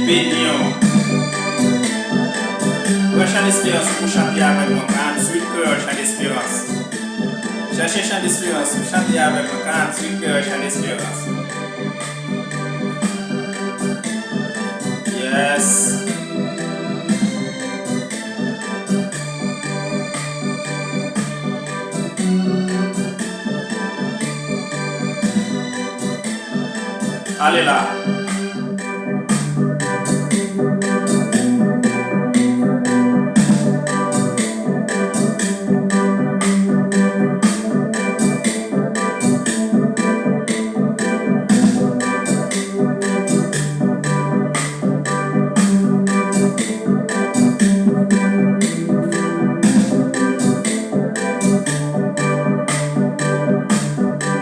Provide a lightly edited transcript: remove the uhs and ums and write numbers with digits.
béni. Pour chant d'espérance, pour chanter avec moi, 48creol, chant d'espérance. Cherchez chant d'espérance, chantez avec moi, 48creol, chant d'espérance. Yes. Allez là.